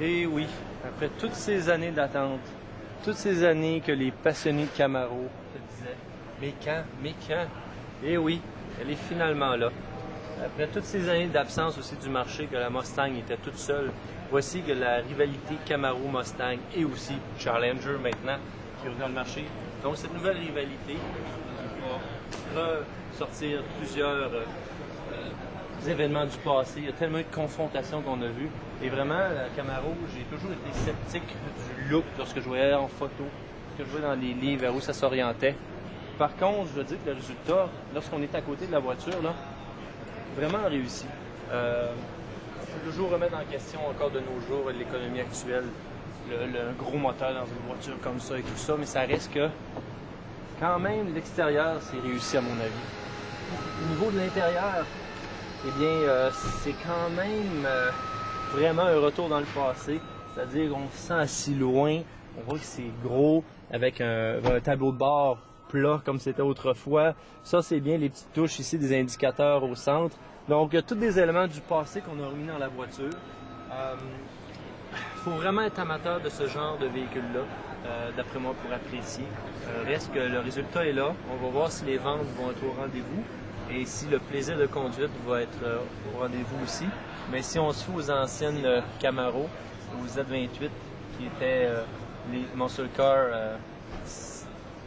Et oui, après toutes ces années d'attente, toutes ces années que les passionnés de Camaro se disaient « Mais quand? Mais quand? » Et oui, elle est finalement là. Après toutes ces années d'absence aussi du marché, que la Mustang était toute seule, voici que la rivalité Camaro-Mustang et aussi Challenger maintenant qui revient dans le marché. Donc cette nouvelle rivalité va ressortir plusieurs événements du passé. Il y a tellement eu de confrontations qu'on a vues. Et vraiment, la Camaro, j'ai toujours été sceptique du look lorsque je voyais en photo, lorsque je voyais dans les livres vers où ça s'orientait. Par contre, je veux dire que le résultat, lorsqu'on est à côté de la voiture, là, vraiment réussi. On peut toujours remettre en question encore de nos jours l'économie actuelle, le gros moteur dans une voiture comme ça et tout ça, mais ça reste que quand même l'extérieur c'est réussi à mon avis. Au niveau de l'intérieur, eh bien c'est quand même vraiment un retour dans le passé, c'est-à-dire qu'on se sent assis loin, on voit que c'est gros avec un tableau de bord plat comme c'était autrefois. Ça, c'est bien les petites touches ici, des indicateurs au centre. Donc, il y a tous des éléments du passé qu'on a remis dans la voiture. Il faut vraiment être amateur de ce genre de véhicule-là, d'après moi, pour apprécier. Reste que le résultat est là. On va voir si les ventes vont être au rendez-vous et si le plaisir de conduite va être au rendez-vous aussi. Mais si on se fout aux anciennes Camaro, aux Z28, qui étaient les muscle cars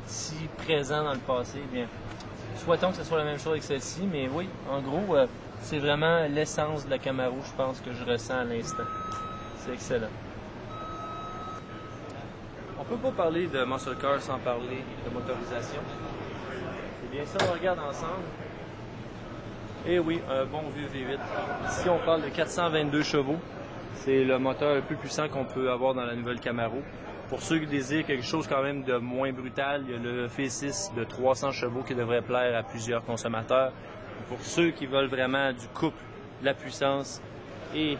si présent dans le passé, eh bien, souhaitons que ce soit la même chose avec celle-ci, mais oui, en gros, c'est vraiment l'essence de la Camaro, je pense, que je ressens à l'instant. C'est excellent. On peut pas parler de muscle car sans parler de motorisation. Eh bien, ça, on regarde ensemble. Et oui, un bon vieux V8. Ici, on parle de 422 chevaux. C'est le moteur le plus puissant qu'on peut avoir dans la nouvelle Camaro. Pour ceux qui désirent quelque chose quand même de moins brutal, il y a le V6 de 300 chevaux qui devrait plaire à plusieurs consommateurs. Pour ceux qui veulent vraiment du couple, de la puissance et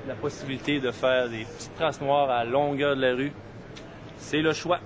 la possibilité de faire des petites traces noires à longueur de la rue, c'est le choix.